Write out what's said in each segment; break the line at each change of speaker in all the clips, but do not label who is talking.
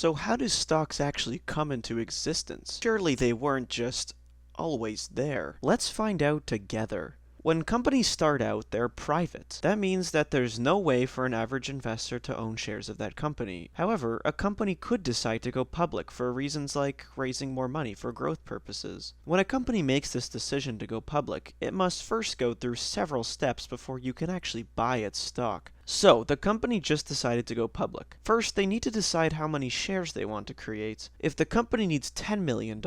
So how do stocks actually come into existence? Surely they weren't just always there. Let's find out together. When companies start out, they're private. That means that there's no way for an average investor to own shares of that company. However, a company could decide to go public for reasons like raising more money for growth purposes. When a company makes this decision to go public, it must first go through several steps before you can actually buy its stock. So, the company just decided to go public. First, they need to decide how many shares they want to create. If the company needs $10 million,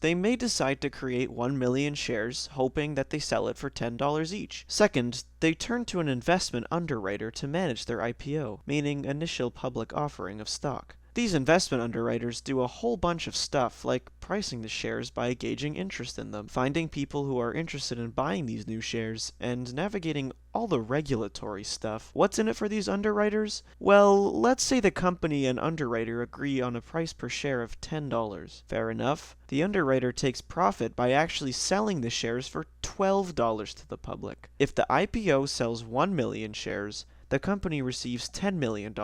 they may decide to create 1 million shares, hoping that they sell it for $10 each. Second, they turn to an investment underwriter to manage their IPO, meaning initial public offering of stock. These investment underwriters do a whole bunch of stuff, like pricing the shares by gauging interest in them, finding people who are interested in buying these new shares, and navigating all the regulatory stuff. What's in it for these underwriters? Well, let's say the company and underwriter agree on a price per share of $10. Fair enough. The underwriter takes profit by actually selling the shares for $12 to the public. If the IPO sells 1 million shares, the company receives $10 million,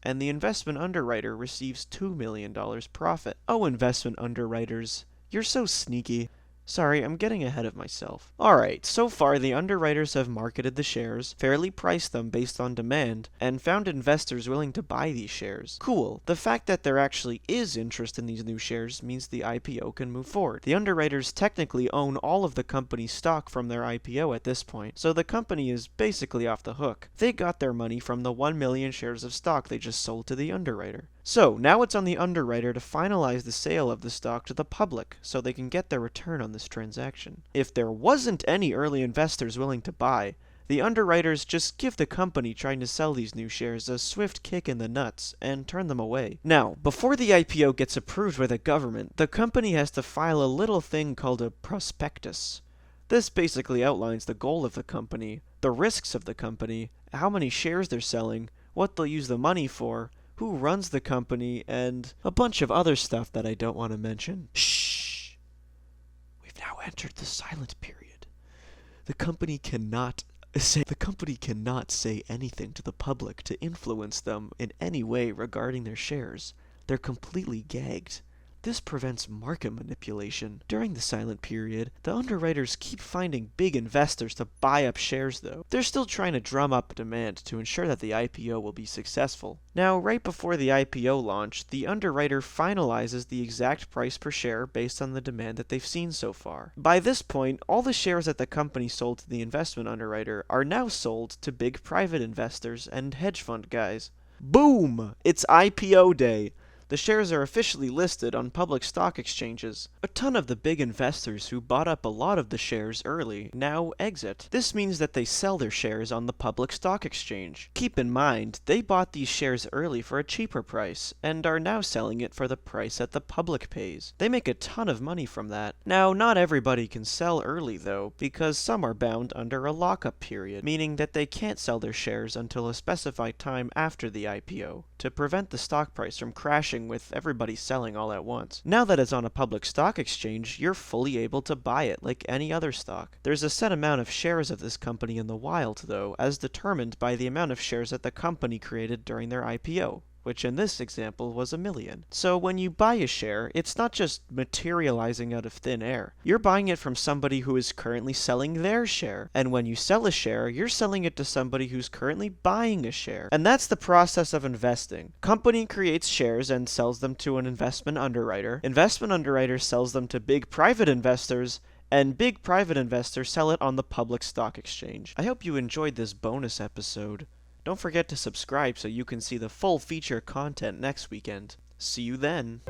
and the investment underwriter receives $2 million profit. Oh, investment underwriters, you're so sneaky. Sorry, I'm getting ahead of myself. Alright, so far the underwriters have marketed the shares, fairly priced them based on demand, and found investors willing to buy these shares. Cool. The fact that there actually is interest in these new shares means the IPO can move forward. The underwriters technically own all of the company's stock from their IPO at this point, so the company is basically off the hook. They got their money from the 1 million shares of stock they just sold to the underwriter. So, now it's on the underwriter to finalize the sale of the stock to the public, so they can get their return on this transaction. If there wasn't any early investors willing to buy, the underwriters just give the company trying to sell these new shares a swift kick in the nuts and turn them away. Now, before the IPO gets approved by the government, the company has to file a little thing called a prospectus. This basically outlines the goal of the company, the risks of the company, how many shares they're selling, what they'll use the money for, who runs the company, and a bunch of other stuff that I don't want to mention. Shh! We've now entered the silent period. The company cannot say anything to the public to influence them in any way regarding their shares. They're completely gagged. This prevents market manipulation. During the silent period, the underwriters keep finding big investors to buy up shares though. They're still trying to drum up demand to ensure that the IPO will be successful. Now, right before the IPO launch, the underwriter finalizes the exact price per share based on the demand that they've seen so far. By this point, all the shares that the company sold to the investment underwriter are now sold to big private investors and hedge fund guys. Boom! It's IPO day! The shares are officially listed on public stock exchanges. A ton of the big investors who bought up a lot of the shares early now exit. This means that they sell their shares on the public stock exchange. Keep in mind, they bought these shares early for a cheaper price, and are now selling it for the price that the public pays. They make a ton of money from that. Now, not everybody can sell early though, because some are bound under a lockup period, meaning that they can't sell their shares until a specified time after the IPO, to prevent the stock price from crashing with everybody selling all at once. Now that it's on a public stock exchange, you're fully able to buy it like any other stock. There's a set amount of shares of this company in the wild though, as determined by the amount of shares that the company created during their IPO, which in this example was 1 million. So when you buy a share, it's not just materializing out of thin air. You're buying it from somebody who is currently selling their share. And when you sell a share, you're selling it to somebody who's currently buying a share. And that's the process of investing. Company creates shares and sells them to an investment underwriter. Investment underwriter sells them to big private investors, and big private investors sell it on the public stock exchange. I hope you enjoyed this bonus episode. Don't forget to subscribe so you can see the full feature content next weekend. See you then!